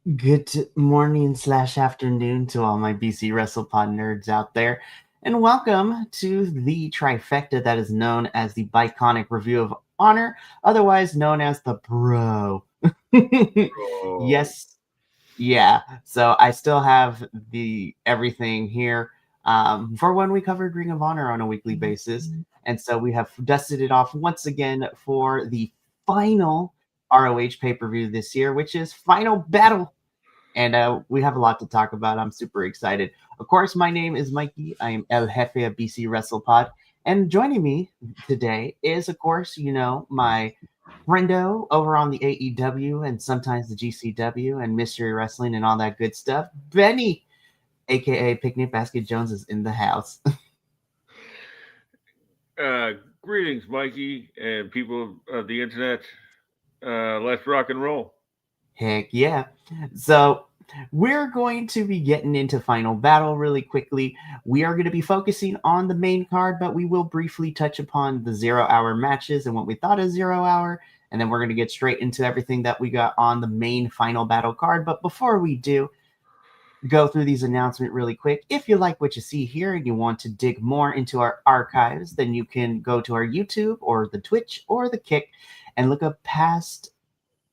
Good morning slash afternoon to all my BC WrestlePod nerds out there, and welcome to the trifecta that is known as the Bi-Conic Review of Honor, otherwise known as the Bro. Oh, Yes, yeah. So I still have the everything here for when we covered Ring of Honor on a weekly basis, and so we have dusted it off once again for the final ROH pay per view this year, which is Final Battle. And we have a lot to talk about. I'm super excited. Of course, my name is Mikey. I am El Jefe of BC WrestlePod. And joining me today is, of course, my friendo over on the AEW and sometimes the GCW and Mystery Wrestling and all that good stuff. Benny, aka Picnic Basket Jones, is in the house. greetings, Mikey, and people of the internet. Let's rock and roll. Heck yeah. So we're going to be getting into Final Battle really quickly. We are going to be focusing on the main card, but we will briefly touch upon the 0 hour matches and what we thought of 0 hour. And then we're going to get straight into everything that we got on the main Final Battle card. But before we do, go through these announcements really quick. If you like what you see here and you want to dig more into our archives, then you can go to our YouTube or the Twitch or the Kick and look up past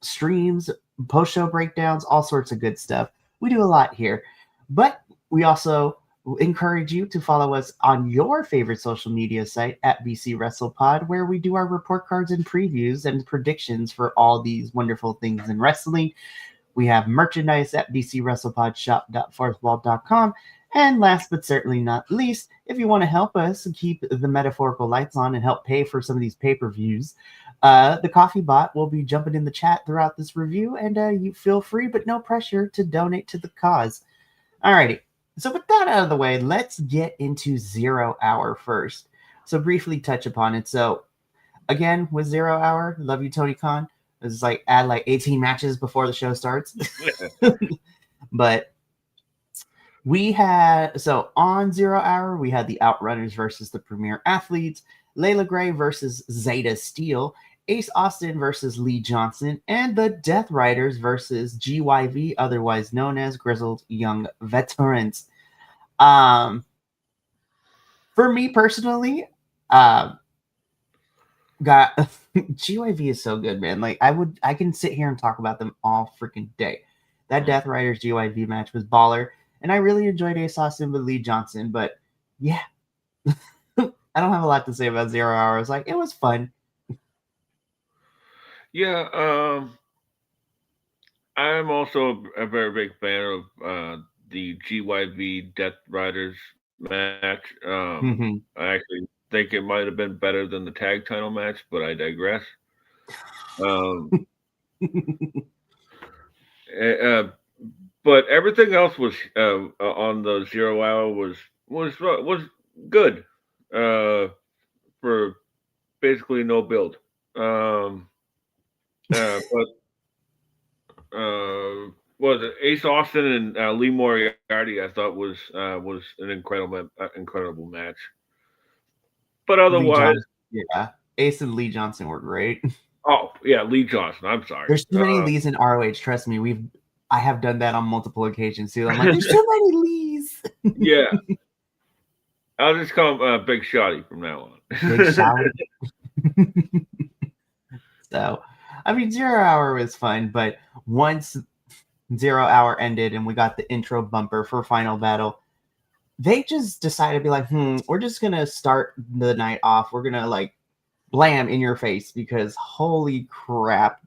streams, post show breakdowns, all sorts of good stuff. We do a lot here. But we also encourage you to follow us on your favorite social media site at BC WrestlePod, where we do our report cards and previews and predictions for all these wonderful things in wrestling. We have merchandise at bcwrestlepodshop.forthwall.com. And last but certainly not least, if you want to help us keep the metaphorical lights on and help pay for some of these pay-per-views, the coffee bot will be jumping in the chat throughout this review, and you feel free but no pressure to donate to the cause. Alrighty, so with that out of the way, let's get into 0 hour first. So briefly touch upon it. So again, with 0 hour, love you, Tony Khan. It's like add like 18 matches before the show starts. But we had, so on 0 hour, we had the Outrunners versus the Premier Athletes, Layla Gray versus Zeta Steel, Ace Austin versus Lee Johnson, and the Death Riders versus GYV, otherwise known as Grizzled Young Veterans. Um, for me personally, uh, got GYV is so good, man. Like I can sit here and talk about them all freaking day. That Death Riders GYV match was baller, and I really enjoyed Ace Austin with Lee Johnson. But yeah, I don't have a lot to say about 0 hours. Like it was fun. Yeah, I'm also a very big fan of the GYV Death Riders match. I Mhm. actually think it might have been better than the tag title match, but I digress. Um, eh, but everything else was on the 0 hour was good for basically no build. Um, but was it Ace Austin and Lee Moriarty? I thought was an incredible match. But Lee otherwise, Johnson, yeah. Ace and Lee Johnson were great. oh yeah, Lee Johnson. I'm sorry. There's too many Lees in ROH. Trust me, I have done that on multiple occasions too. I'm like, there's too many Lees. Yeah, I'll just call him Big Shotty from now Big on. shout. So, I mean, 0 hour was fun, but once 0 hour ended and we got the intro bumper for Final Battle, they just decided to be like, we're just gonna start the night off. We're gonna like blam in your face because holy crap.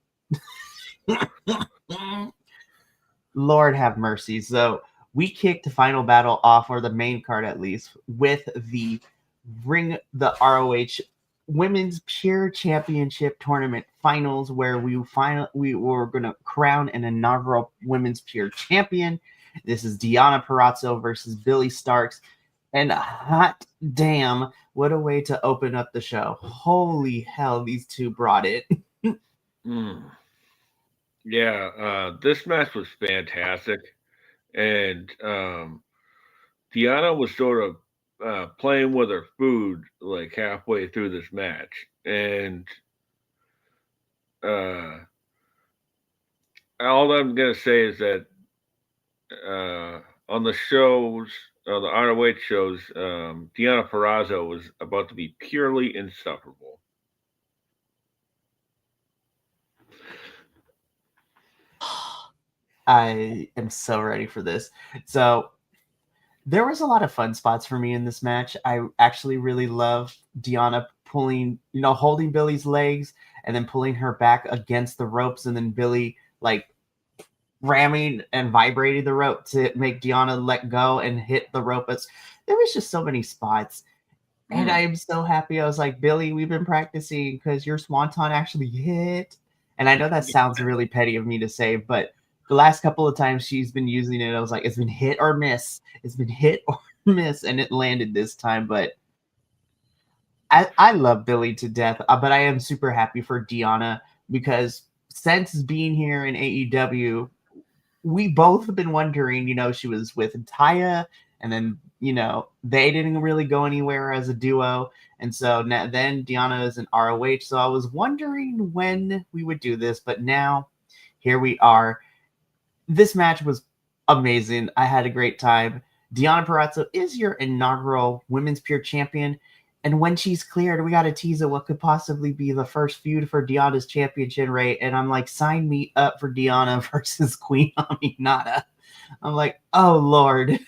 Lord have mercy. So we kicked Final Battle off, or the main card at least, with the ROH Women's Pure Championship Tournament Finals, where we were gonna crown an inaugural Women's Pure Champion. This is Deonna Purrazzo versus Billy Starks. And hot damn, what a way to open up the show. Holy hell, these two brought it. Mm. Yeah, this match was fantastic, and Deanna was sort of playing with her food like halfway through this match, and uh, all I'm gonna say is that on the shows, the ROH shows, Deonna Purrazzo was about to be purely insufferable. I am so ready for this. So there was a lot of fun spots for me in this match. I actually really love Deonna pulling, holding Billy's legs and then pulling her back against the ropes, and then Billy like ramming and vibrating the rope to make Deonna let go and hit the rope. There was just so many spots. And I am so happy. I was like, Billy, we've been practicing because your swanton actually hit. And I know that sounds really petty of me to say, but the last couple of times she's been using it, I was like, it's been hit or miss. It's been hit or miss, and it landed this time. But I love Billy to death, but I am super happy for Deonna because since being here in AEW, we both have been wondering, she was with Taya, and then, they didn't really go anywhere as a duo. And so now, then Deonna is in ROH. So I was wondering when we would do this, but now here we are. This match was amazing. I had a great time. Deonna Purrazzo is your inaugural Women's Pure Champion. And when she's cleared, we got to tease it what could possibly be the first feud for Deonna's championship, right? And I'm like, sign me up for Deonna versus Queen Aminata. I'm like, oh, Lord.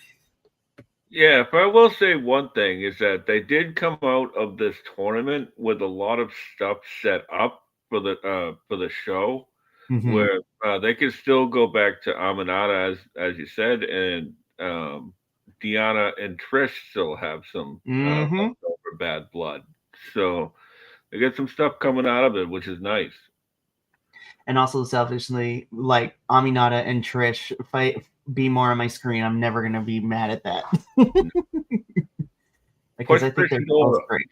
Yeah, but I will say one thing is that they did come out of this tournament with a lot of stuff set up for the show, where they could still go back to Aminata as you said, and Deonna and Trish still have some leftover bad blood, so they get some stuff coming out of it, which is nice. And also, selfishly, like Aminata and Trish fight. Be more on my screen. I'm never gonna be mad at that. Because I think they're both great.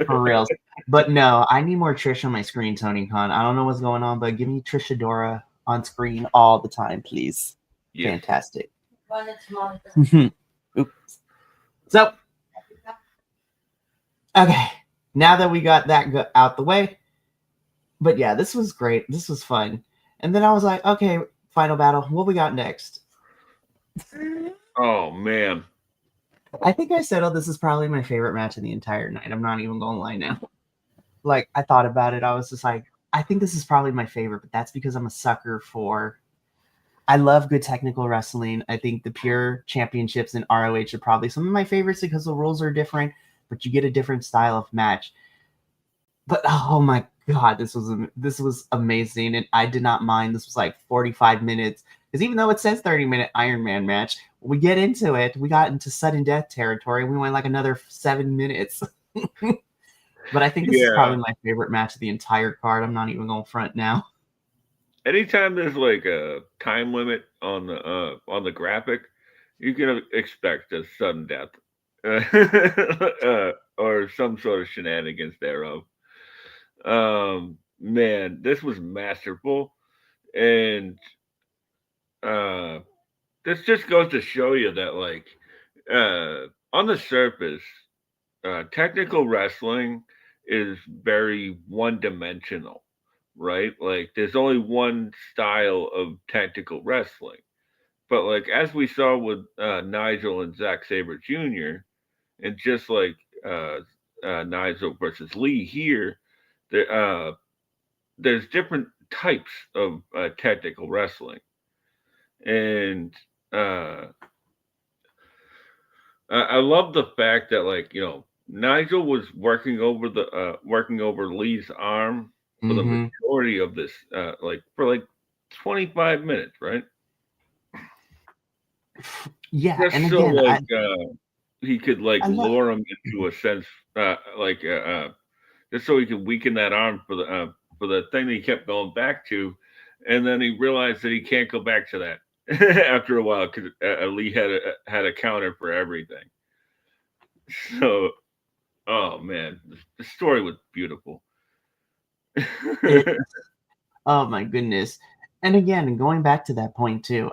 For real. But no, I need more Trish on my screen, Tony Khan. I don't know what's going on, but give me Trish Adora on screen all the time, please. Yes. Fantastic. Oops. So, okay. Now that we got that out the way, but yeah, this was great. This was fun. And then I was like, okay, Final Battle. What we got next? Oh, man. I think I settled this is probably my favorite match of the entire night. I'm not even going to lie now. Like, I thought about it. I was just like, I think this is probably my favorite, but that's because I'm a sucker for... I love good technical wrestling. I think the pure championships in ROH are probably some of my favorites because the rules are different, but you get a different style of match. But, oh my God, this was amazing, and I did not mind. This was like 45 minutes. Because even though it says 30-minute Iron Man match, when we get into it, we got into sudden death territory. We went like another 7 minutes. But I think this is probably my favorite match of the entire card. I'm not even going to front now. Anytime there's like a time limit on the graphic, you can expect a sudden death or some sort of shenanigans thereof. Man, this was masterful, and this just goes to show you that, like, on the surface, technical wrestling is very one-dimensional, right? Like, there's only one style of technical wrestling. But, like, as we saw with Nigel and Zack Sabre Jr., and just like Nigel versus Lee here, there's different types of technical wrestling. And I love the fact that, like, Nigel was working over Lee's arm for the majority of this, for 25 minutes, right? Yeah, just and so again, he could lure him into a sense, just so he could weaken that arm for the thing that he kept going back to, and then he realized that he can't go back to that after a while because Lee had a counter for everything. So, oh man, the story was beautiful. Oh my goodness. And again, going back to that point too,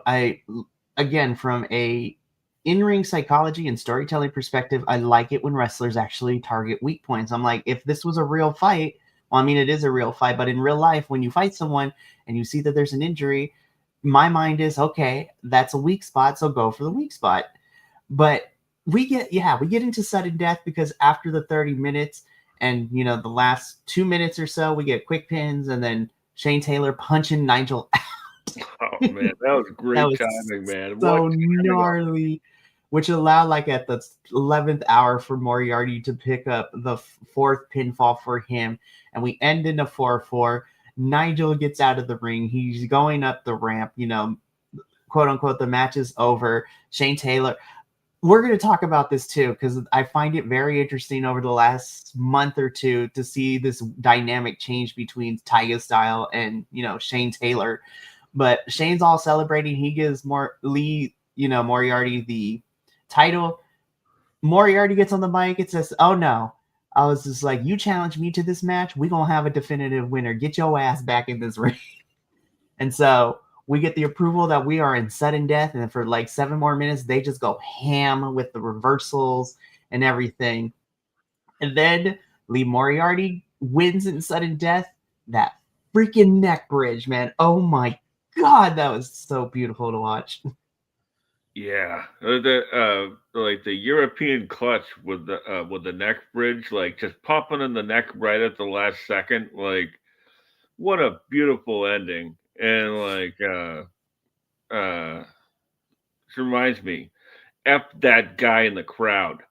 from a in-ring psychology and storytelling perspective, I like it when wrestlers actually target weak points. I'm like, if this was a real fight, well, I mean, it is a real fight, but in real life, when you fight someone and you see that there's an injury, my mind is, okay, that's a weak spot, so go for the weak spot. But we get into sudden death because after the 30 minutes and the last 2 minutes or so, we get quick pins and then Shane Taylor punching Nigel. Oh man, that was That great was timing, man. so What gnarly, which allowed like at the 11th hour for Moriarty to pick up the fourth pinfall for him, and we end in a 4-4. Nigel gets out of the ring. He's going up the ramp, quote unquote, the match is over. Shane Taylor, we're going to talk about this too, because I find it very interesting over the last month or two to see this dynamic change between Tyga Style and, Shane Taylor. But Shane's all celebrating. He gives Moriarty the title. Moriarty gets on the mic. It says, "Oh no." I was just like, "You challenge me to this match, we gonna have a definitive winner. Get your ass back in this ring." And so we get the approval that we are in sudden death, and for like 7 more minutes, they just go ham with the reversals and everything. And then Lee Moriarty wins in sudden death. That freaking neck bridge, man. Oh my God, that was so beautiful to watch. Yeah, like the European clutch with the neck bridge, like just popping in the neck right at the last second, like what a beautiful ending. And like it reminds me, F that guy in the crowd.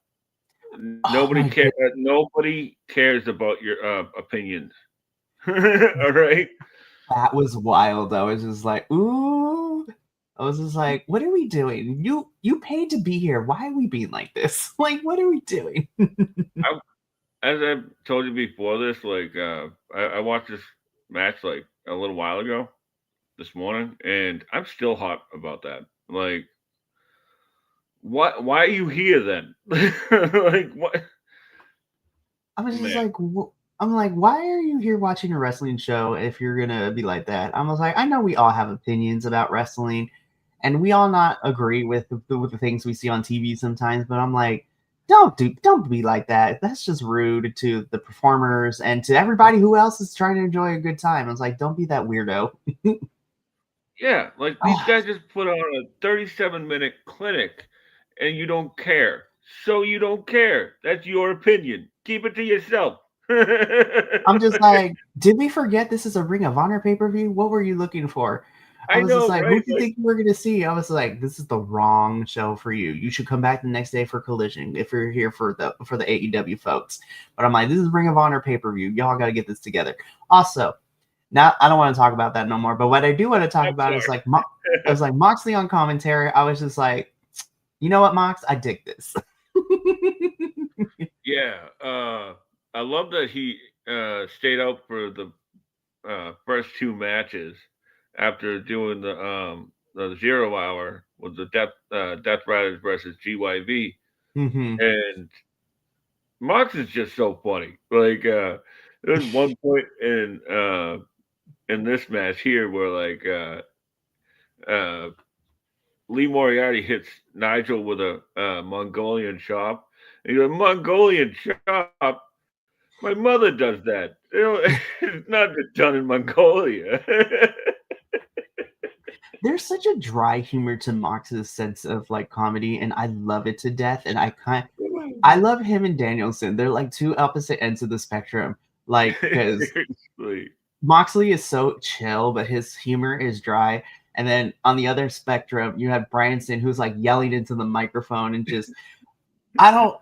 Nobody cares. Nobody cares about your opinions. All right. That was wild. I was just like, ooh. I was just like, what are we doing? You paid to be here. Why are we being like this? Like, what are we doing? As I told you before this, like I watched this match like a little while ago, this morning, and I'm still hot about that. Like, what? Why are you here then? Like, what? I was just Man, like, I'm like, why are you here watching a wrestling show if you're gonna be like that? I was like, I know we all have opinions about wrestling, and we all not agree with the things we see on TV sometimes. But I'm like, don't be like that. That's just rude to the performers and to everybody who else is trying to enjoy a good time. I was like, don't be that weirdo. yeah, like these Oh, guys just put on a 37-minute clinic, and you don't care. So you don't care. That's your opinion. Keep it to yourself. I'm just like, did we forget this is a Ring of Honor pay-per-view? What were you looking for? I I was just know, like, right? who do you Like, think you were going to see? I was like, this is the wrong show for you. You should come back the next day for Collision if you're here for the AEW folks. But I'm like, this is Ring of Honor pay-per-view. Y'all got to get this together. Also, now I don't want to talk about that no more. But what I do want to talk I'm about is sorry. like, I was like Moxley on commentary. I was just like, you know what, Mox? I dig this. Yeah, I love that he stayed out for the first two matches after doing the 0 hour with the Death Riders versus GYV, Mm-hmm. and Mox is just so funny. Like there's one point in this match here where like uh, Lee Moriarty hits Nigel with a Mongolian chop. And he goes, Mongolian chop? My mother does that. You know, it's not done in Mongolia. There's such a dry humor to Mox's sense of like comedy, and I love it to death. And I love him and Danielson. They're like two opposite ends of the spectrum. Like, because Seriously. Moxley is so chill, but his humor is dry. And then on the other spectrum, you have Bryanson, who's like yelling into the microphone and just, I don't.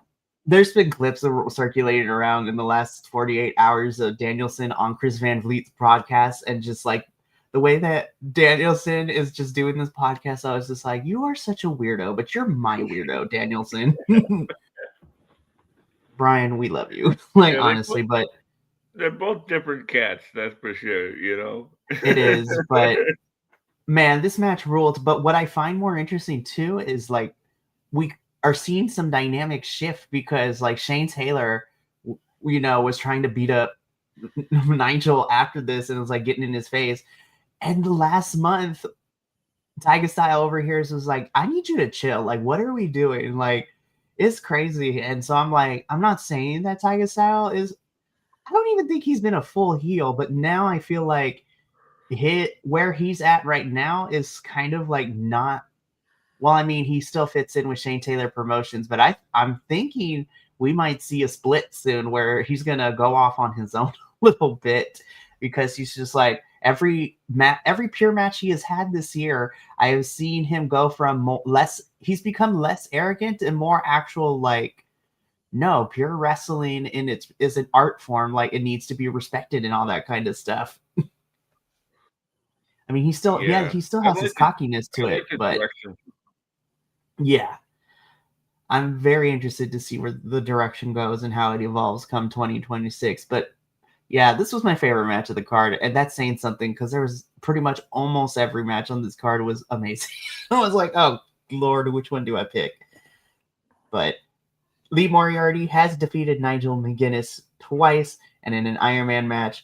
There's been clips circulated around in the last 48 hours of Danielson on Chris Van Vliet's podcast, and just like the way that Danielson is just doing this podcast, I was just like, you are such a weirdo, but you're my weirdo, Danielson. Brian, we love you. Like, Yeah, honestly, but they're both different cats, that's for sure, you know? it is. But man, this match ruled. But what I find more interesting too is like we are seeing some dynamic shift because like Shane Taylor, was trying to beat up Nigel after this and was like getting in his face. And the last month, Tyga Style over here was like, I need you to chill. Like, what are we doing? Like, it's crazy. And so I'm like, I'm not saying that Tyga Style is, I don't even think he's been a full heel, but now I feel like where he's at right now is kind of like not. Well, I mean, he still fits in with Shane Taylor Promotions, but I'm thinking we might see a split soon where he's gonna go off on his own a little bit, because he's just like every pure match he has had this year, I have seen him go from he's become less arrogant and more actual, like, no, pure wrestling is an art form, like it needs to be respected and all that kind of stuff. I mean, he still has his cockiness to it, but direction. yeah, I'm very interested to see where the direction goes and how it evolves come 2026. But yeah, this was my favorite match of the card, and that's saying something because there was pretty much almost every match on this card was amazing. I was like, oh Lord, which one do I pick? But Lee Moriarty has defeated Nigel McGuinness twice, and in an Iron Man match,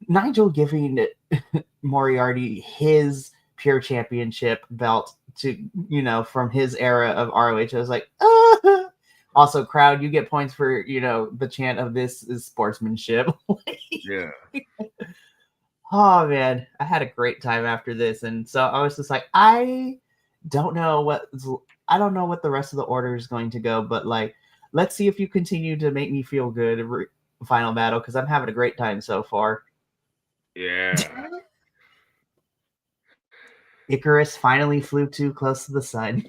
Nigel giving Moriarty his pure championship belt to, from his era of ROH. I was like, ah! Also, crowd, you get points for, the chant of this is sportsmanship. Yeah. Oh man, I had a great time after this, and so I was just like, I don't know what the rest of the order is going to go, but like, let's see if you continue to make me feel good. Final Battle, because I'm having a great time so far. Yeah. Icarus finally flew too close to the sun.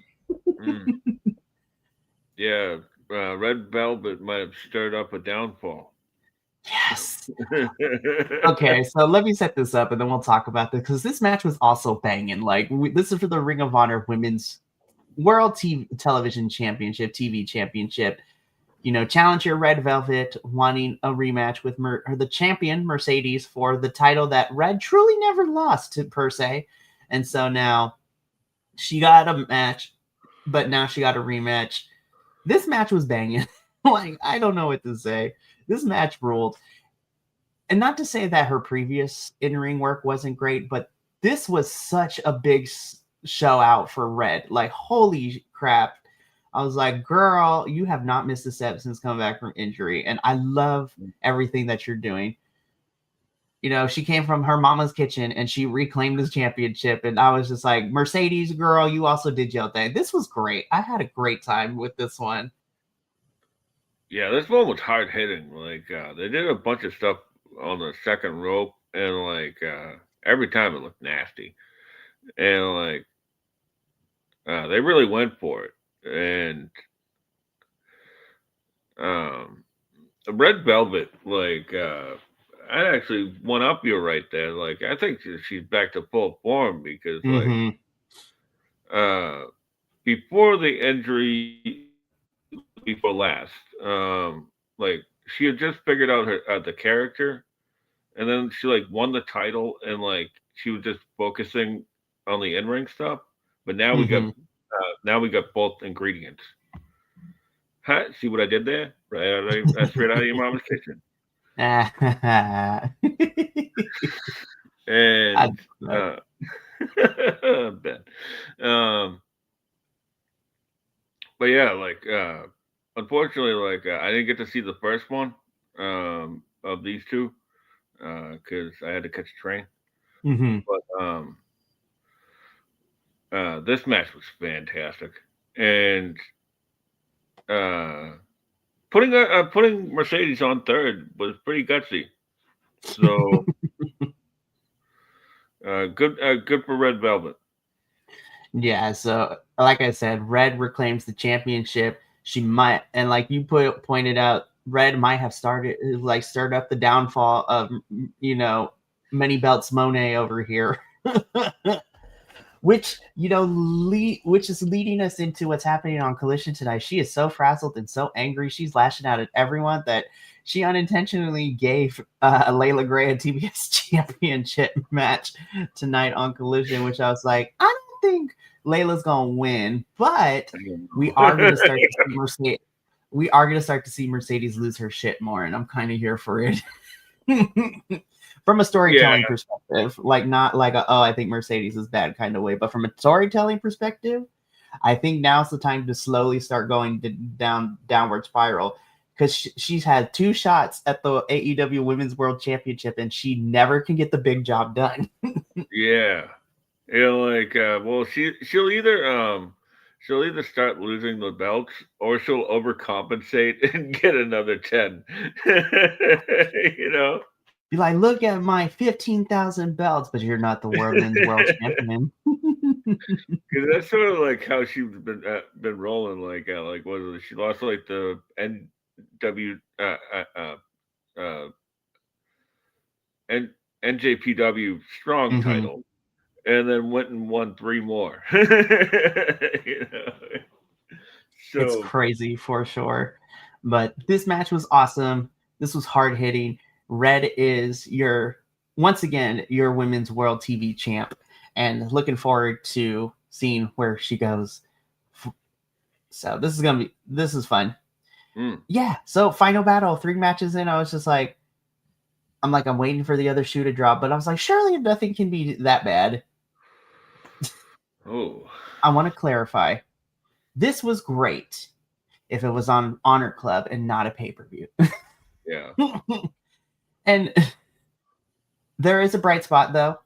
Yeah, Red Velvet might have stirred up a downfall. Yes. Okay, so let me set this up and then we'll talk about this, because this match was also banging. Like, this is for the Ring of Honor Women's World Television Championship, TV Championship. Challenger Red Velvet wanting a rematch with the champion Mercedes for the title that Red truly never lost to, per se. And so now she got a match, but now she got a rematch. This match was banging. Like, I don't know what to say. This match ruled. And not to say that her previous in-ring work wasn't great, but this was such a big show out for Red. Like, holy crap. I was like, girl, you have not missed a step since coming back from injury. And I love everything that you're doing. She came from her mama's kitchen and she reclaimed this championship. And I was just like, Mercedes, girl, you also did your thing. This was great. I had a great time with this one. Yeah, this one was hard hitting. Like, they did a bunch of stuff on the second rope, and like every time it looked nasty. And like they really went for it. And Red Velvet, like I actually one up you right there. Like, I think she's back to full form, because like before the injury, before last, like she had just figured out the character, and then she like won the title, and like she was just focusing on the in-ring stuff. But now we got both ingredients. Huh? See what I did there? Right, straight out of your mama's kitchen. And Ben. But yeah, like unfortunately, like I didn't get to see the first one of these two because I had to catch a train. But this match was fantastic, and putting Mercedes on third was pretty gutsy. So good for Red Velvet. Yeah, so like I said, Red reclaims the championship. She might, and like you pointed out, Red might have stirred up the downfall of many belts Monet over here. Which which is leading us into what's happening on Collision tonight. She is so frazzled and so angry. She's lashing out at everyone that she unintentionally gave Layla Gray a TBS championship match tonight on Collision, which I was like, I don't think Layla's gonna win, but we are gonna start to see Mercedes. We are gonna start to see Mercedes lose her shit more, and I'm kind of here for it. From a storytelling perspective, like not like I think Mercedes is bad kind of way, but from a storytelling perspective, I think now's the time to slowly start going downward spiral. because she's had 2 shots at the AEW Women's World Championship, and she never can get the big job done. Yeah. Like well she'll either start losing the belts or she'll overcompensate and get another 10. You know? Be like, look at my 15,000 belts, but you're not the Women's World Champion. Because that's sort of like how she's been rolling. Like what was it? She lost like the NW uh, N, NJPW strong title, and then went and won 3 more. You know? It's So crazy for sure. But this match was awesome. This was hard hitting. Red is once again your Women's World TV champ, and looking forward to seeing where she goes. So this is fun. Yeah. So Final Battle, 3 matches in, I was just like, I'm waiting for the other shoe to drop, but I was like, surely nothing can be that bad. Oh, I want to clarify. This was great if it was on Honor Club and not a pay-per-view. Yeah. And there is a bright spot, though.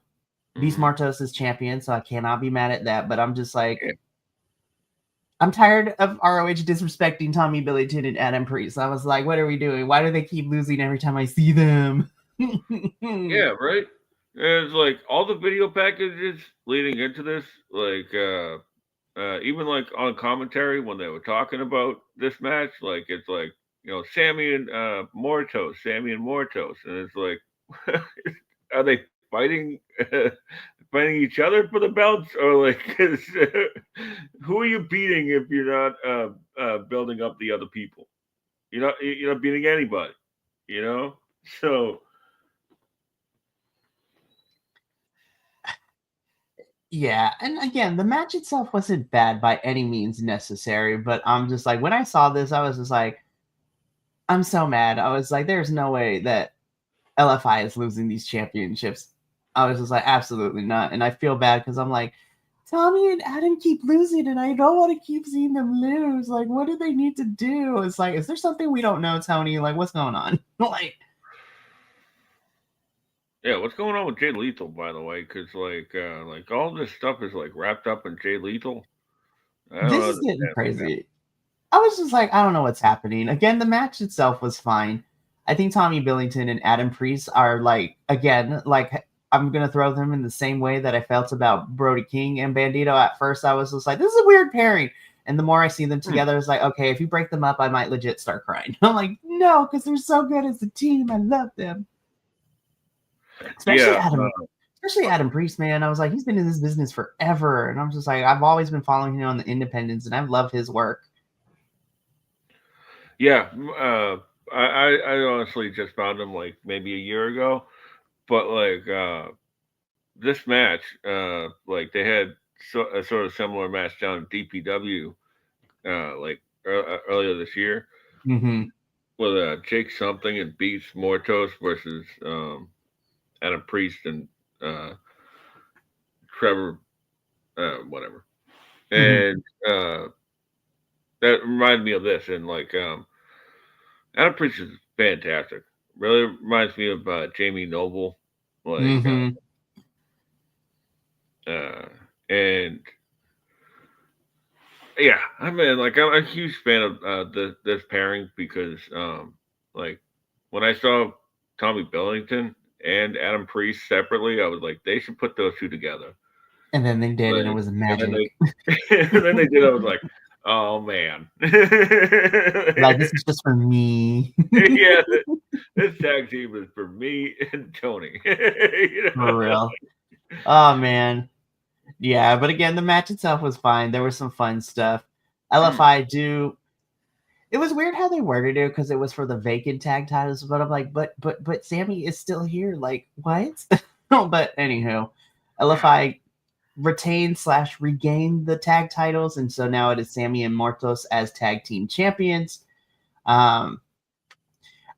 Beast Martos is champion, so I cannot be mad at that. But I'm just like, I'm tired of ROH disrespecting Tommy Billington and Adam Priest. I was like, what are we doing? Why do they keep losing every time I see them? Yeah, right. It's like all the video packages leading into this, like even like on commentary when they were talking about this match, like it's like, you know, Sammy and Mortos, and it's like, are they fighting fighting each other for the belts, or like who are you beating if you're not building up the other people? You're not beating anybody, you know. So yeah, and again, the match itself wasn't bad by any means necessary, but I'm just like, when I saw this, I was just like, I'm so mad. I was like, there's no way that LFI is losing these championships. I was just like, absolutely not. And I feel bad because I'm like, Tommy and Adam keep losing, and I don't want to keep seeing them lose. Like, what do they need to do? It's like, is there something we don't know, Tony? Like, what's going on? Like, yeah, what's going on with Jay Lethal, by the way? Because like all this stuff is like wrapped up in Jay Lethal. this is getting crazy. I was just like, I don't know what's happening. Again, the match itself was fine. I think Tommy Billington and Adam Priest are like, again, like, I'm going to throw them in the same way that I felt about Brody King and Bandito. At first, I was just like, this is a weird pairing. And the more I see them together, it's like, okay, if you break them up, I might legit start crying. I'm like, no, because they're so good as a team. I love them. Especially Adam Priest, man. I was like, he's been in this business forever. And I'm just like, I've always been following him on the independents, and I've loved his work. Yeah, I honestly just found him like maybe a year ago, but like this match, like they had a sort of similar match down at DPW, like earlier this year, with Jake something and Beats Mortos versus Adam Priest and Trevor, whatever, and that reminded me of this, and like Adam Priest is fantastic. Really reminds me of Jamie Noble, like, and yeah, I mean, like I'm a huge fan of this pairing because, like, when I saw Tommy Billington and Adam Priest separately, I was like, they should put those two together. And then they did, and it was magic. And then they did. I was like, oh man, like, this is just for me. Yeah, this tag team is for me and Tony. You know? For real. Oh man. Yeah, but again, the match itself was fine. There was some fun stuff. LFI it was weird how they worded it because it was for the vacant tag titles, but I'm like, but Sammy is still here. Like, what? But anywho, LFI retained/regained the tag titles, and so now it is Sammy and Mortos as tag team champions. I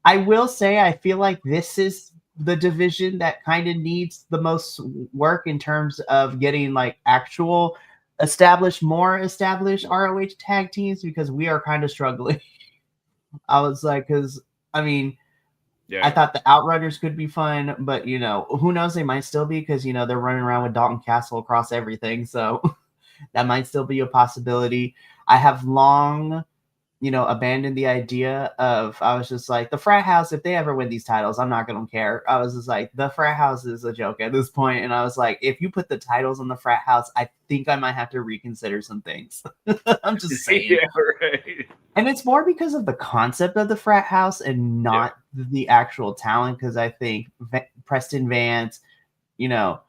will say I feel like this is the division that kind of needs the most work in terms of getting like actual more established ROH tag teams, because we are kind of struggling. I was like, because I mean, I Yeah. thought the Outrunners could be fun, but who knows? They might still be because they're running around with Dalton Castle across everything, so that might still be a possibility. I have long abandoned the idea of, I was just like, the frat house, if they ever win these titles, I'm not going to care. I was just like, the frat house is a joke at this point. And I was like, if you put the titles on the frat house, I think I might have to reconsider some things. I'm just saying. Yeah, right. And it's more because of the concept of the frat house and Yeah. not the actual talent. Because I think Preston Vance, you know,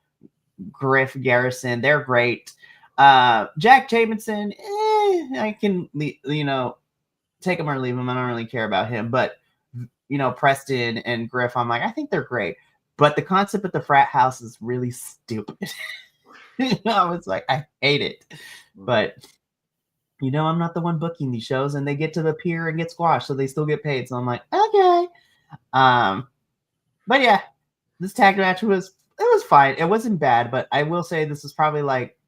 Griff Garrison, they're great. Jack Jamison, I can, take him or leave him. I don't really care about him. But, Preston and Griff, I'm like, I think they're great. But the concept of the frat house is really stupid. I was like, I hate it. But, I'm not the one booking these shows, and they get to the pier and get squashed, so they still get paid. So I'm like, okay. But yeah, this tag match was fine. It wasn't bad, but I will say this is probably like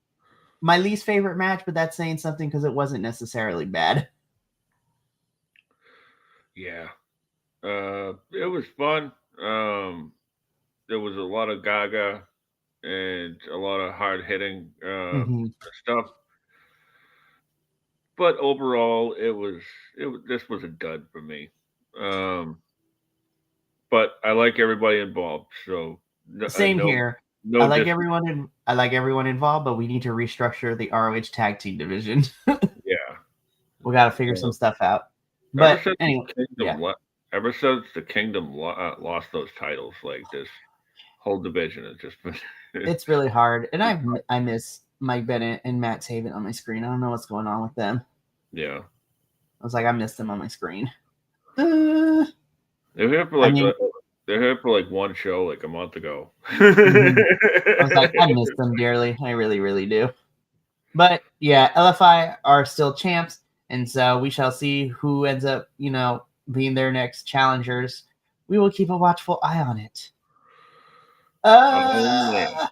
my least favorite match, but that's saying something because it wasn't necessarily bad. Yeah. It was fun. There was a lot of Gaga and a lot of hard hitting Mm-hmm. stuff, but overall, this was a dud for me. Um, but I like everybody involved, so Same no here. no dis. I like everyone involved, but we need to restructure the ROH tag team division. Yeah. We got to figure Uh, some stuff out. ever But since anyway, the yeah, ever since the Kingdom lost those titles, like this whole division has just been. it's really hard, and I miss Mike Bennett and Matt Taven on my screen. I don't know what's going on with them. Yeah. I was like, I missed them on my screen. Uh, They're here for I like mean, they're here for like one show like a month ago. mhm. I was like, I miss them dearly. I really, really do. But yeah, LFI are still champs, and so we shall see who ends up, being their next challengers. We will keep a watchful eye on it. Oh man.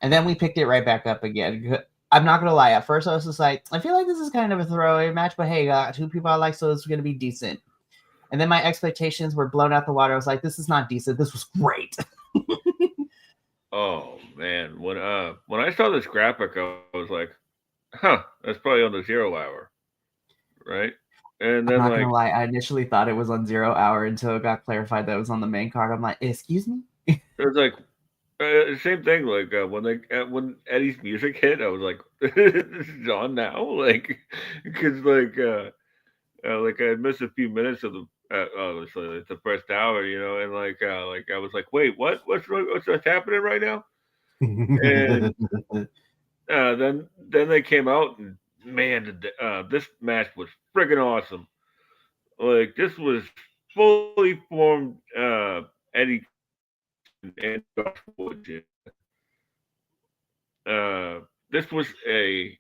And then we picked it right back up again. I'm not gonna lie. At first, I was just like, I feel like this is kind of a throwaway match, but hey, two people I like, so it's gonna be decent. And then my expectations were blown out the water. I was like, this is not decent. This was great. Oh man. When I saw this graphic, I was like, huh, that's probably on the 0 hour, right? And I'm then not like gonna lie. I initially thought it was on 0 hour until it got clarified that it was on the main card. I'm like, excuse me. it was like same thing. Like when Eddie's music hit, I was like, "This is on now." Like, because like I missed a few minutes of the obviously like the first hour, and like I was like, "Wait, what? What's happening right now?" And then they came out, and man, this match was friggin' awesome. Like this was fully formed Eddie and Josh Woods. This was a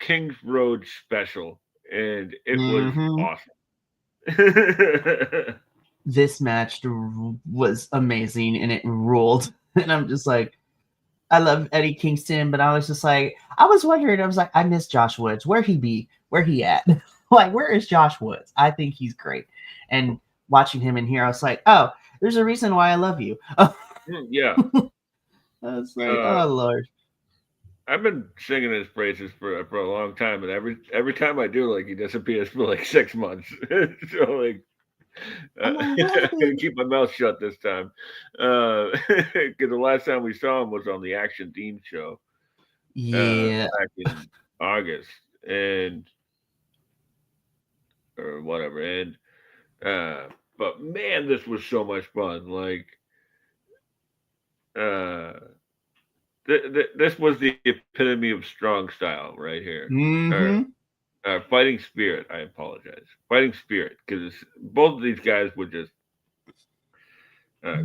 Kings Road special, and it was Mm-hmm. awesome. This match was amazing and it ruled. And I'm just like, I love Eddie Kingston, but I was just like, I was wondering, I was like, I miss Josh Woods. Where he be? Where he at? Like, where is Josh Woods? I think he's great. And watching him in here, I was like, oh, there's a reason why I love you. I Yeah. was like, Uh, oh Lord. I've been singing his praises for a long time, and every time I do, like he disappears for like 6 months. So like I'm like, what I'm gonna happened? keep my mouth shut this time, because the last time we saw him was on the Action Dean show Yeah. back in August, and or whatever, and but man, this was so much fun. Like uh, this was the epitome of strong style right here, or Mm-hmm. fighting spirit. I apologize, fighting spirit, because both of these guys were just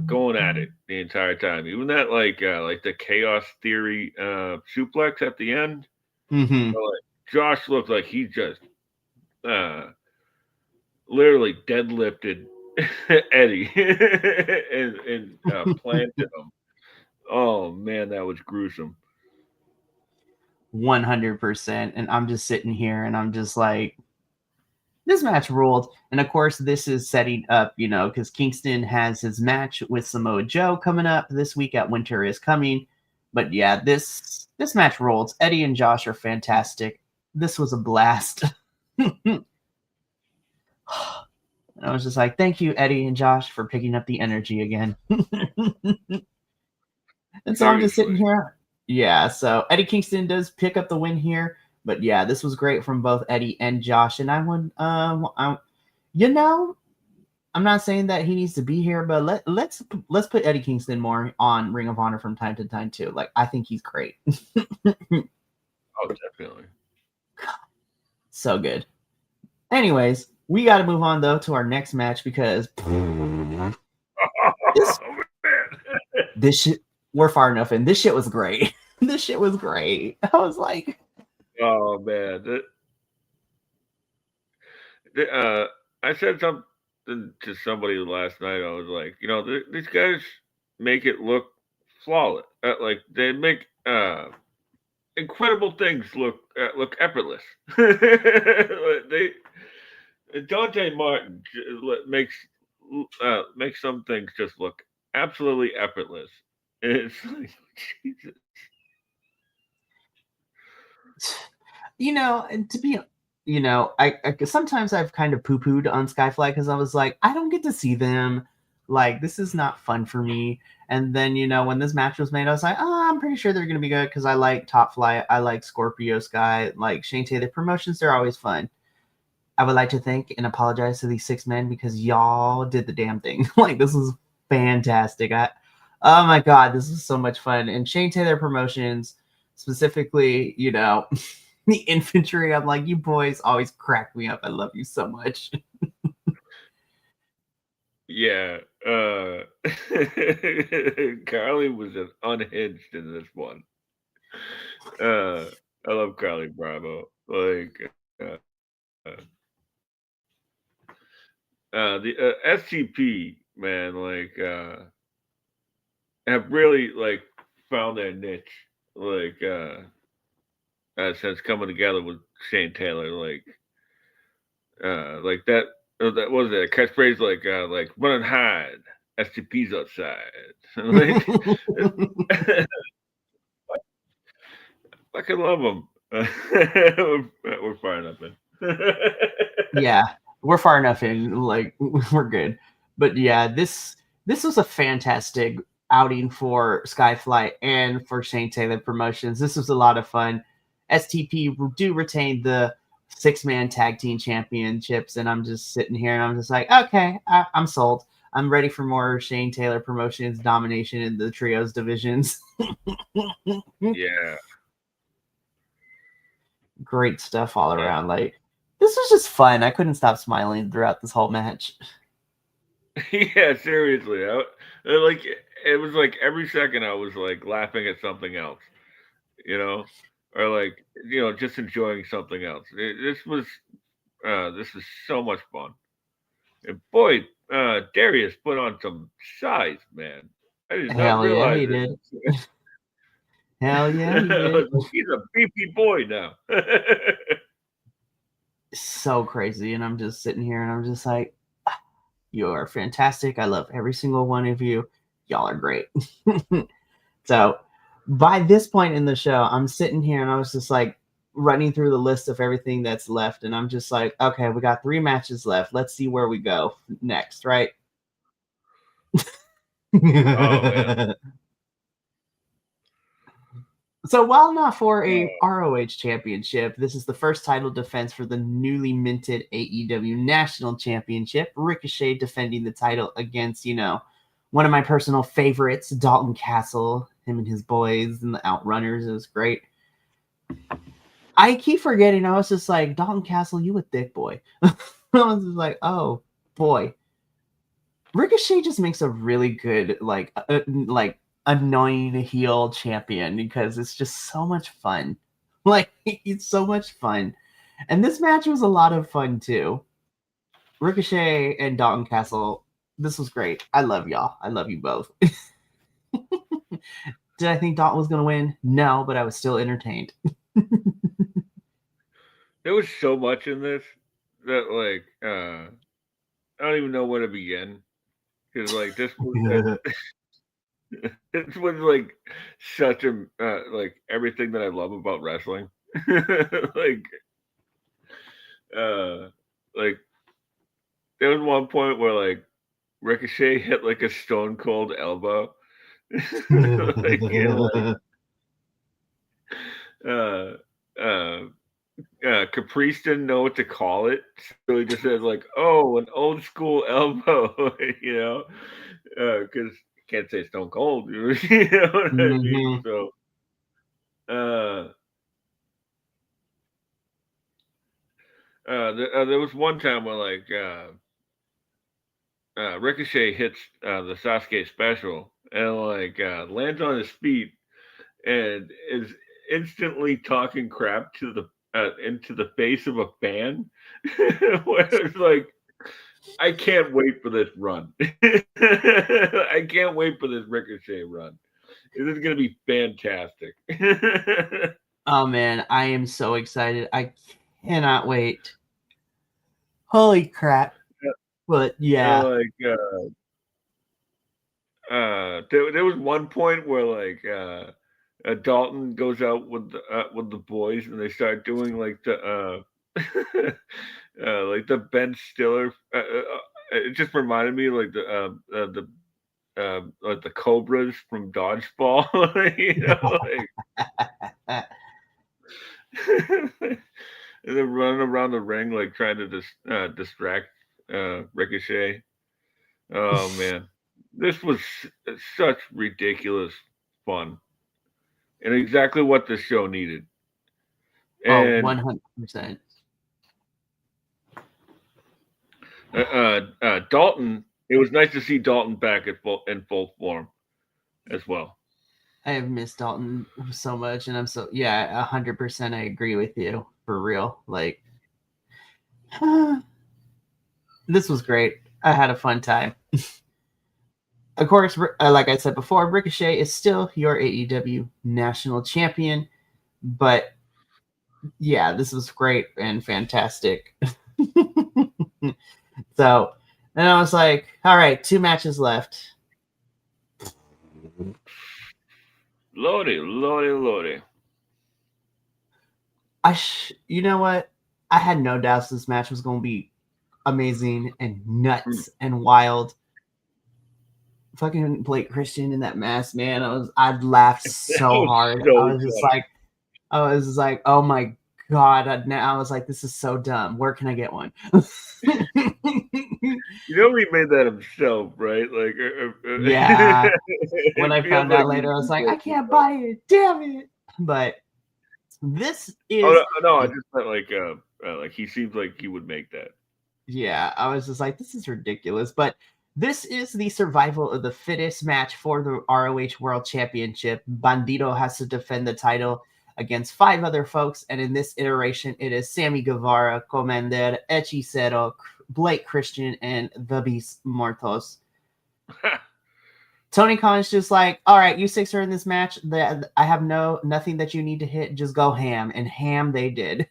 going at it the entire time. Even that like the chaos theory suplex at the end. Mm-hmm. Like Josh looked like he just uh, literally deadlifted Eddie and planted him. Oh man, that was gruesome. 100%. And I'm just sitting here and I'm just like, This match ruled. And of course, this is setting up, because Kingston has his match with Samoa Joe coming up this week at Winter is Coming. But yeah, this match rolled. Eddie and Josh are fantastic. This was a blast. And I was just like, thank you, Eddie and Josh, for picking up the energy again. And so I'm just sitting here. Yeah, so Eddie Kingston does pick up the win here. But yeah, this was great from both Eddie and Josh. And I would, I'm not saying that he needs to be here, but let's put Eddie Kingston more on Ring of Honor from time to time too. Like, I think he's great. Oh, definitely. So good. Anyways, we got to move on though to our next match because this shit, we're far enough in. This shit was great. This shit was great. I was like, oh man, I said something to somebody last night. I was like, these guys make it look flawless. Like they make incredible things look effortless. Dante Martin makes some things just look absolutely effortless. And it's like, Jesus. And to be, I sometimes I've kind of poo-pooed on Skyfly because I was like, I don't get to see them. Like, this is not fun for me. And then, when this match was made, I was like, oh, I'm pretty sure they're going to be good because I like Top Flight. I like Scorpio Sky, like Shane Taylor promotions. They're always fun. I would like to thank and apologize to these 6 men because y'all did the damn thing. Like, this was fantastic. Oh my God, this was so much fun. And Shane Taylor promotions, specifically, the infantry, I'm like, you boys always crack me up. I love you so much. Yeah. Carly was unhinged in this one. I love Carly Bravo. Like, the STP, man, like, have really, like, found their niche. Like, since coming together with Shane Taylor, like that was it, a catchphrase like run and hide, STP's outside. Like, I can love them. We're far enough in. Yeah, we're far enough in. Like, we're good. But yeah, this was a fantastic outing for Skyflight and for Shane Taylor Promotions. This was a lot of fun. STP do retain the 6-man tag team championships, and I'm just sitting here and I'm just like, okay, I'm sold. I'm ready for more Shane Taylor Promotions domination in the trios divisions. Yeah. Great stuff all around. Like, this was just fun. I couldn't stop smiling throughout this whole match. Yeah, seriously. Like, it was like every second I was like laughing at something else, or like just enjoying something else. This was so much fun. And boy, Darius put on some size, man. I did not realize Yeah, he did. Hell yeah, he did. He's a beefy boy now. So crazy. And I'm just sitting here and I'm just like, you are fantastic. I love every single one of you. Y'all are great. So by this point in the show, I'm sitting here and I was just like running through the list of everything that's left. And I'm just like, okay, we got 3 matches left. Let's see where we go next, right? Oh, man. So while not for a ROH championship, this is the first title defense for the newly minted AEW National Championship. Ricochet defending the title against, one of my personal favorites, Dalton Castle, him and his boys and the Outrunners. It was great. I keep forgetting. I was just like, Dalton Castle, you a thick boy. I was just like, oh boy. Ricochet just makes a really good, like annoying heel champion because it's just so much fun. Like, it's so much fun. And this match was a lot of fun too. Ricochet and Dalton Castle, this was great. I love y'all. I love you both. Did I think Dalton was going to win? No, but I was still entertained. There was so much in this that like I don't even know where to begin because like this was like such a like everything that I love about wrestling. like uh like there was one point where like Ricochet hit like a stone cold elbow. like and like uh uh Caprice didn't know what to call it, so he just says like, "Oh, an old school elbow," because you can't say Stone Cold, you know what I mean? Mhm. So, uh, there was one time where like Ricochet hits the Sasuke special and like lands on his feet and is instantly talking crap to the into the face of a fan, where it's like I can't wait for this run. I can't wait for this Ricochet run. This is going to be fantastic. Oh man, I am so excited. I cannot wait. Holy crap. But yeah. like there was one point where like Dalton goes out with the boys and they start doing like the Ben Stiller. It just reminded me like like the Cobras from Dodgeball. Like and then running around the ring like trying to distract Ricochet. Oh man, this was such ridiculous fun and exactly what this show needed. Oh, And 100%. Dalton, it was nice to see Dalton back in full form as well. I have missed Dalton so much, and I'm so yeah, 100%. I agree with you for real. Like, this was great. I had a fun time. Of course, like I said before, Ricochet is still your AEW national champion, but yeah, this was great and fantastic. So, and I was like, all right, 2 matches left. Lordy, lordy, lordy. You know what? I had no doubts this match was going to be amazing and Mm. nuts and wild. Fucking Blake Christian in that mask, man. I'd laughed That so was hard. so funny. I was just like, oh my god. I was like, this is so dumb. Where can I get one? You know he made that himself, right? Like Yeah. When it I feels found like out later, I was he like, I wrote can't himself. buy it. Damn it. But this Oh is, no, no, I just meant like he seems like he would make that. yeah, I was just like, this is ridiculous. But this is the survival of the fittest match for the ROH World Championship. Bandito has to defend the title against 5 other folks. And in this iteration, it is Sammy Guevara, Commander, Hechicero, Blake Christian, and the Beast Mortos. Tony Khan's just like, all right, you 6 are in this match. I have nothing that you need to hit. Just go ham. And ham they did.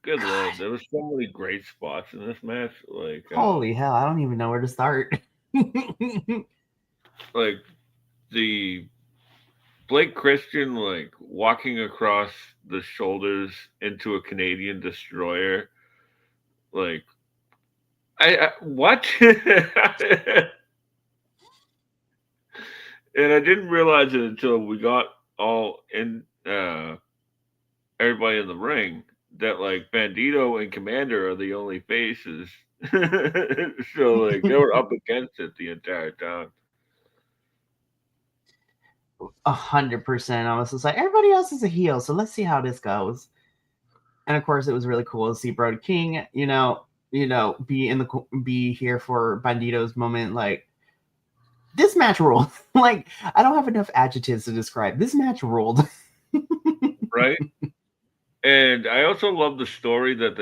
Good God, lord, there was so many great spots in this match. holy hell, I don't even know where to start. Like the Blake Christian like walking across the shoulders into a Canadian destroyer. Like I what? And I didn't realize it until we got all in everybody in the ring that like Bandito and Commander are the only faces. So like they were up against it the entire time. 100%. I was just like, everybody else is a heel, so let's see how this goes. And of course, it was really cool to see Brody King, be here for Bandito's moment. Like, this match ruled. Like, I don't have enough adjectives to describe. This match ruled. Right? And I also love the story that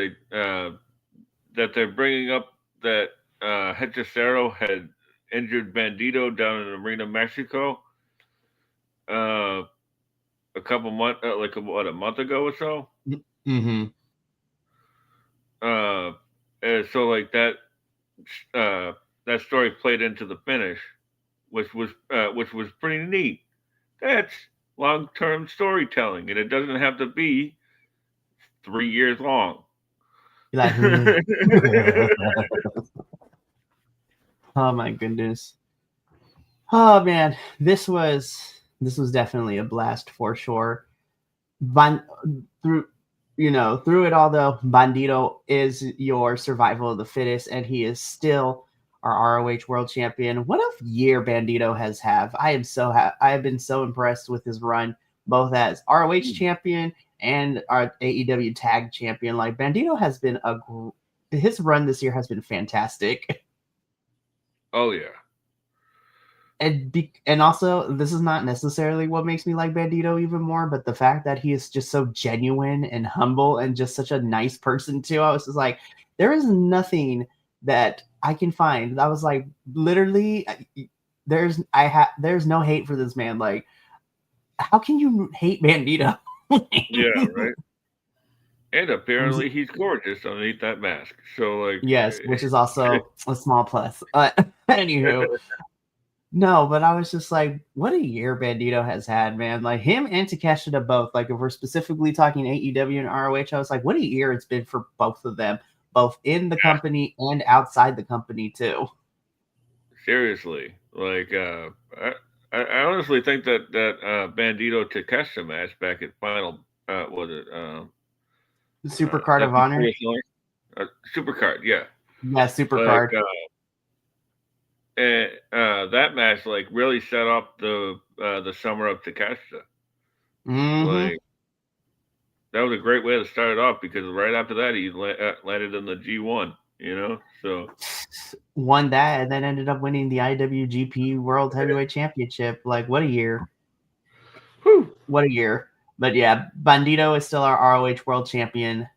they're bringing up that Hechicero had injured Bandito down in Arena, Mexico, uh, a couple months, like what, a month ago or so. Mm-hmm. And so like that story played into the finish, which was pretty neat. That's long term storytelling, and it doesn't have to be 3 years long. You're like, oh my goodness. Oh man, this was definitely a blast for sure. Ban- through through it all though, Bandito is your survival of the fittest, and he is still our ROH World Champion. What a year Bandito has have! I am I have been so impressed with his run, both as ROH Champion and our AEW Tag Champion. Like Bandito has been his run this year has been fantastic. Oh yeah. And also, this is not necessarily what makes me like Bandito even more, but the fact that he is just so genuine and humble and just such a nice person too. I was just like, there is nothing that I can find. I was like, literally, there's no hate for this man. Like, how can you hate Bandito? Yeah, right. And apparently he's gorgeous underneath that mask. So like, Yes, which is also a small plus. Anywho, no, but I was just like, what a year Bandito has had, man. Like him and Takeshita both. Like if we're specifically talking AEW and ROH, I was like, what a year it's been for both of them, both in the company and outside the company too. seriously, like I honestly think that Bandito Takeshita match back at Final was it Super Card that of Honor. Supercard, yeah. Yeah, Super Like Card. and that match like really set up the summer of Takeshita. Mm-hmm. Like that was a great way to start it off because right after that he landed in the G1. So Won that and then ended up winning the IWGP World Heavyweight Championship. Like, what a year. whew, What a year. But yeah, Bandito is still our ROH World Champion.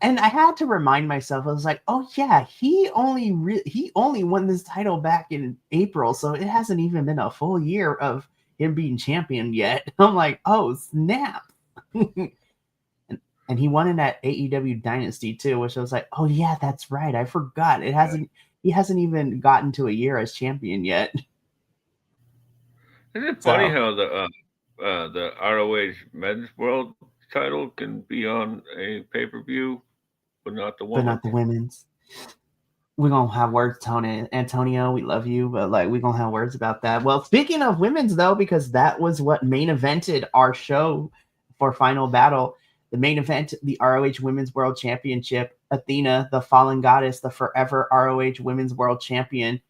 And I had to remind myself, I was like, oh yeah, he only won this title back in April, so it hasn't even been a full year of him being champion yet. I'm like, oh snap. and he won in that AEW Dynasty too, which I was like, oh yeah, that's right. I forgot. He hasn't even gotten to a year as champion yet. isn't it funny So, how the ROH Men's World title can be on a pay-per-view, but not the but women's? not the women's. We're gonna have words, Tony Antonio. We love you, but like we're gonna have words about that. Well, speaking of women's though, because that was what main evented our show for Final Battle. The main event, the ROH Women's World Championship. Athena, the fallen goddess, the forever ROH Women's World Champion,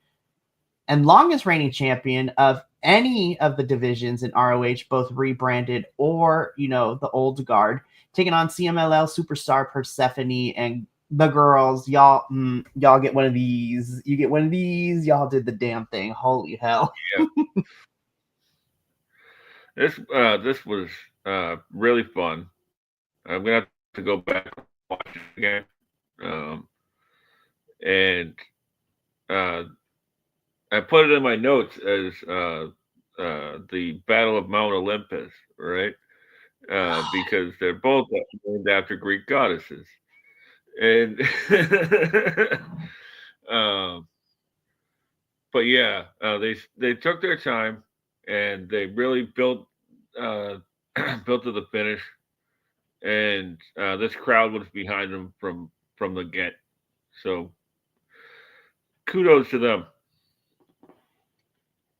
and longest reigning champion of any of the divisions in ROH, both rebranded or the old guard, taking on CMLL superstar Persephone and the girls. Y'all get one of these. You get one of these. Y'all did the damn thing. Holy hell! Yeah. This was really fun. I'm gonna have to go back and watch it again. And uh, I put it in my notes as the Battle of Mount Olympus, right? Because they're both named after Greek goddesses, and um, but yeah, they took their time and they really built uh, built to the finish, and this crowd was behind them from the get. So kudos to them.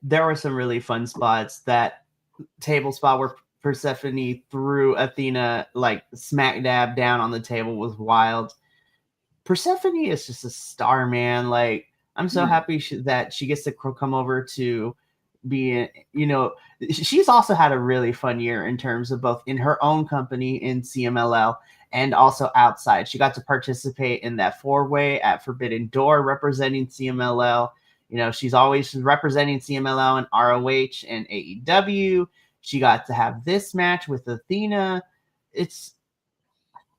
There were some really fun spots. That table spot where Persephone threw Athena like smack dab down on the table was wild. Persephone is just a star, man. Like I'm so happy that she gets to come over to be, she's also had a really fun year in terms of both in her own company in CMLL and also outside. She got to participate in that 4-way at Forbidden Door representing CMLL. She's always representing CMLL and ROH and AEW. She got to have this match with Athena.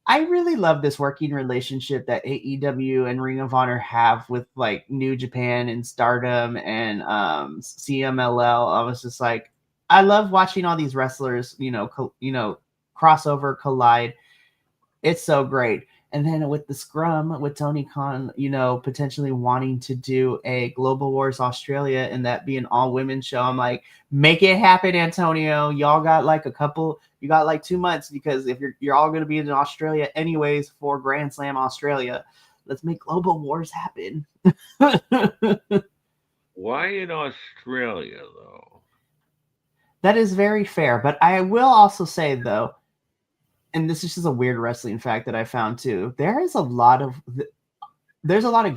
I really love this working relationship that AEW and Ring of Honor have with like New Japan and Stardom and CMLL. I was just like, I love watching all these wrestlers, crossover, collide. It's so great. And then with the scrum with Tony Khan, potentially wanting to do a Global Wars Australia and that be an all women show, I'm like, make it happen, Antonio. Y'all got like you got like 2 months, because if you're all going to be in Australia anyways for Grand Slam Australia, let's make Global Wars happen. Why in Australia though? That is very fair, but I will also say though, and this is just a weird wrestling fact that I found too. There's a lot of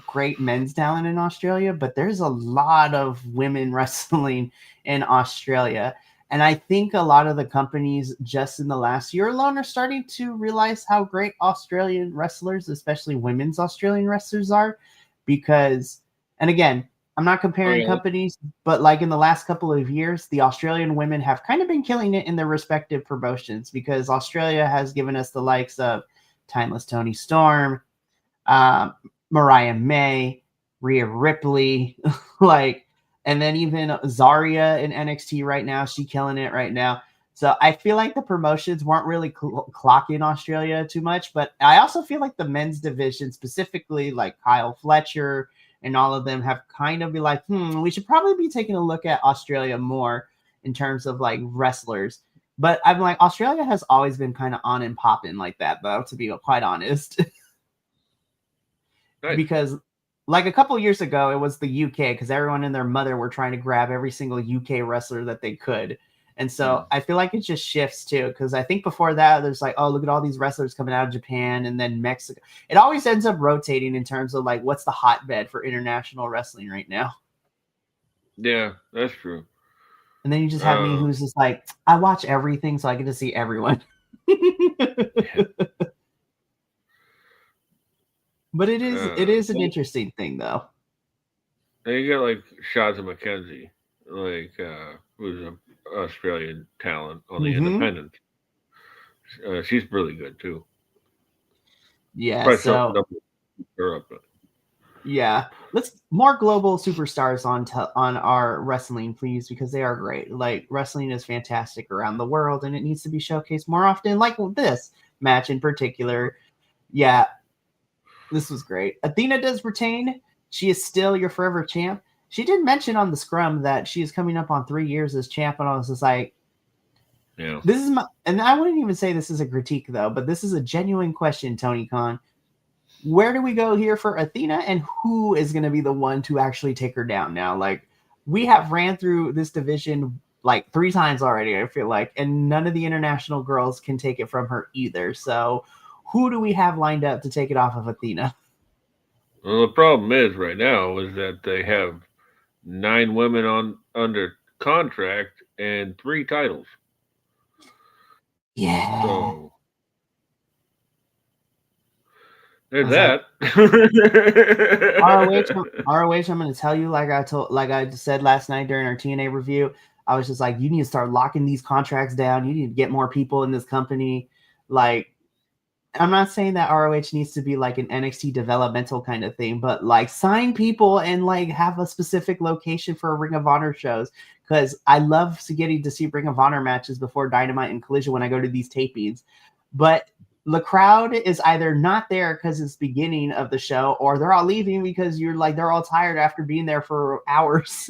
great men's talent in Australia, but there's a lot of women wrestling in Australia. And I think a lot of the companies just in the last year alone are starting to realize how great Australian wrestlers, especially women's Australian wrestlers, are. Because, and again, I'm not comparing Okay. companies, but like in the last couple of years, the Australian women have kind of been killing it in their respective promotions, because Australia has given us the likes of Timeless Tony Storm, um, Mariah May, Rhea Ripley, like, and then even Zarya in NXT right now. She killing it right now. So I feel like the promotions weren't really clocking Australia too much, but I also feel like the men's division, specifically like Kyle Fletcher and all of them, have kind of be like, we should probably be taking a look at Australia more in terms of like wrestlers. But I'm like, Australia has always been kind of on and popping like that, though, to be quite honest. Nice. Because like a couple years ago, it was the UK, because everyone and their mother were trying to grab every single UK wrestler that they could. And so I feel like it just shifts too, because I think before that, there's like, oh, look at all these wrestlers coming out of Japan and then Mexico. It always ends up rotating in terms of like what's the hotbed for international wrestling right now. Yeah, that's true. And then you just have me, who's just like, I watch everything, so I get to see everyone. But it is an interesting thing, though. And you got like Shazza McKenzie, like who's an Australian talent on the Mm-hmm. independent. She's really good too. Yeah, Probably something so to her up. yeah, let's more global superstars on our wrestling, please, because they are great. Like, wrestling is fantastic around the world, and it needs to be showcased more often. Like this match in particular, yeah, this was great. Athena does retain. She is still your forever champ. She did mention on the scrum that she is coming up on 3 years as champ, and I was just like, Yeah. this is my, and I wouldn't even say this is a critique though, but this is a genuine question, Tony Khan. Where do we go here for Athena, and who is going to be the one to actually take her down now? Like, we have ran through this division like 3 times already, I feel like, and none of the international girls can take it from her either. So who do we have lined up to take it off of Athena? Well, the problem is right now is that they have 9 women on under contract and 3 titles. Yeah. So I there's was like, that. ROH, I'm going to tell you, like I said last night during our TNA review, I was just like, you need to start locking these contracts down. You need to get more people in this company. Like, I'm not saying that ROH needs to be like an NXT developmental kind of thing, but like sign people and like have a specific location for Ring of Honor shows. Because I love getting to see Ring of Honor matches before Dynamite and Collision when I go to these tapings. But the crowd is either not there because it's beginning of the show, or they're all leaving because they're all tired after being there for hours.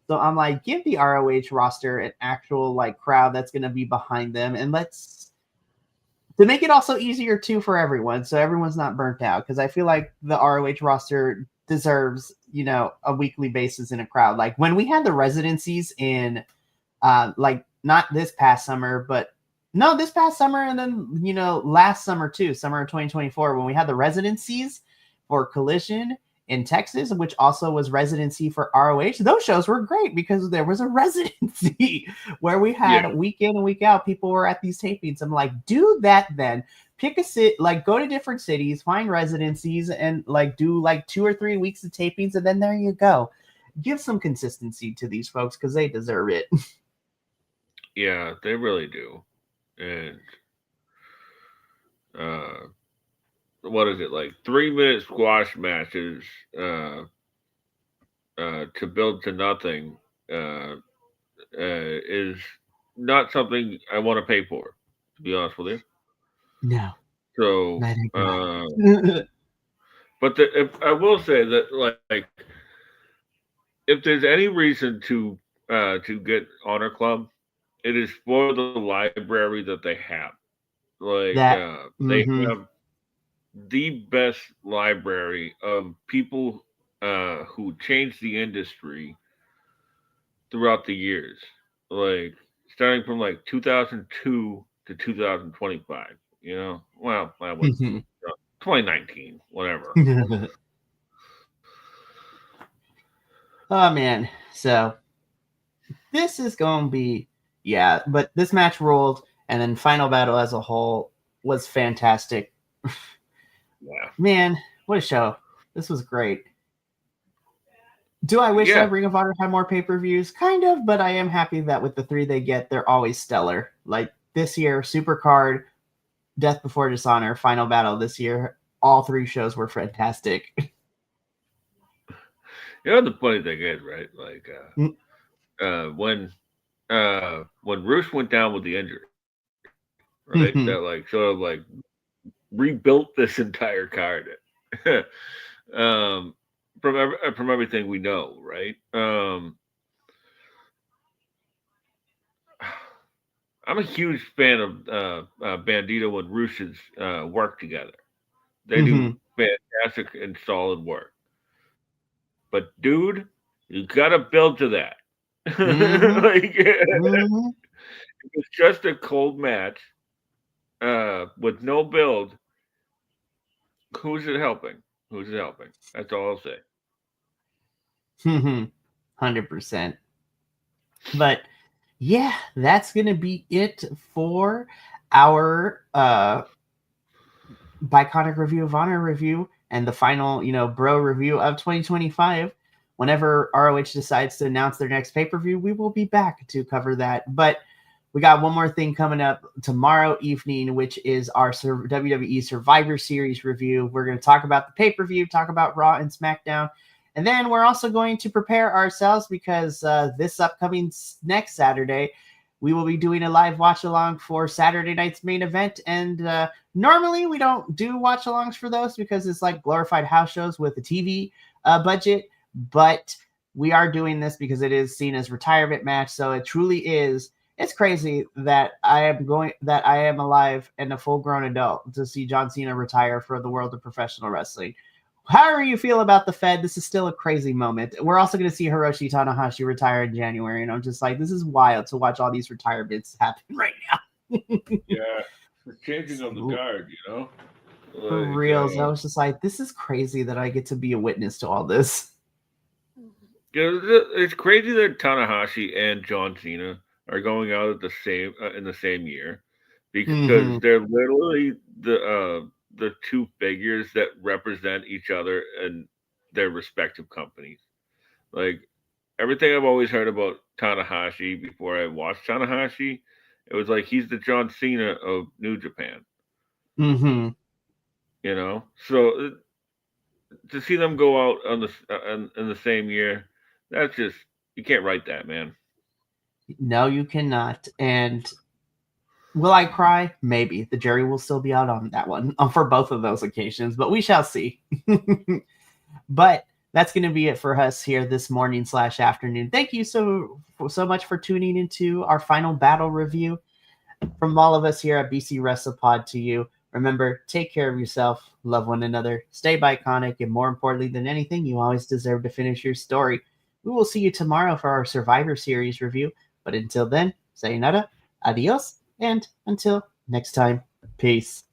So I'm like, give the ROH roster an actual like crowd that's going to be behind them, and let's to make it also easier too for everyone, so everyone's not burnt out. Because I feel like the ROH roster deserves, a weekly basis in a crowd. Like when we had the residencies in, like not this past summer, but no, this past summer, and then last summer too, summer of 2024, when we had the residencies for Collision in Texas, which also was residency for ROH. Those shows were great because there was a residency where we had Yeah. week in and week out, people were at these tapings. I'm like, do that then. Pick a city, like go to different cities, find residencies, and like do like 2 or 3 weeks of tapings, and then there you go. Give some consistency to these folks because they deserve it. Yeah, they really do. And uh what is it, like 3 minute squash matches to build to nothing is not something I want to pay for, to be honest with you. No. So, Neither do I. but if, I will say that, like, if there's any reason to get Honor Club, it is for the library that they have. Like, That. they Mm-hmm. have the best library of people who changed the industry throughout the years. Like, starting from like 2002 to 2025. Well, that was 2019, whatever. Oh man. So this is going to be, yeah, but this match ruled, and then Final Battle as a whole was fantastic. Yeah. Man, what a show. This was great. Do I wish that Yeah. Ring of Honor had more pay-per-views? Kind of, but I am happy that with the 3 they get, they're always stellar. Like this year, Supercard, Death Before Dishonor, Final Battle this year, all 3 shows were fantastic. The funny thing is, right? Like, when Roosh went down with the injury, right? That like sort of like rebuilt this entire card. um, from everything we know, right? I'm a huge fan of Bandito and Roosh's work together. They do fantastic and solid work. But dude, you gotta build to that. Like, it's just a cold match with no build. Who's it helping? Who's it helping? That's all I'll say. 100%. But yeah, that's going to be it for our Bi-Conic Review of Honor review and the final, bro review of 2025. Whenever ROH decides to announce their next pay-per-view, we will be back to cover that. But we got one more thing coming up tomorrow evening, which is our WWE Survivor Series review. We're going to talk about the pay-per-view, talk about Raw and SmackDown. And then we're also going to prepare ourselves because this upcoming next Saturday, we will be doing a live watch-along for Saturday night's main event. And normally we don't do watch-alongs for those because it's like glorified house shows with a TV budget. But we are doing this because it is seen as retirement match. So it truly is. It's crazy that I am alive and a full-grown adult to see John Cena retire for the world of professional wrestling. However you feel about the Fed, this is still a crazy moment. We're also going to see Hiroshi Tanahashi retire in January, and I'm just like, this is wild to watch all these retirements happen right now. Yeah, the changing of the guard, Like, for reals. I was just like, this is crazy that I get to be a witness to all this. It's crazy that Tanahashi and John Cena are going out at the same in the same year because they're literally the 2 figures that represent each other and their respective companies. Like, everything I've always heard about Tanahashi before I watched Tanahashi, it was like he's the John Cena of New Japan. So to see them go out on in the same year, that's just, you can't write that, man. No, you cannot. And will I cry? Maybe. The jury will still be out on that one for both of those occasions, but we shall see. But that's going to be it for us here this morning/afternoon. Thank you so much for tuning into our Final Battle review. From all of us here at BC WrestlePod to you, remember, take care of yourself, love one another, stay Bi-Conic, and more importantly than anything, you always deserve to finish your story. We will see you tomorrow for our Survivor Series review. But until then, sayonara, adios, and until next time, peace.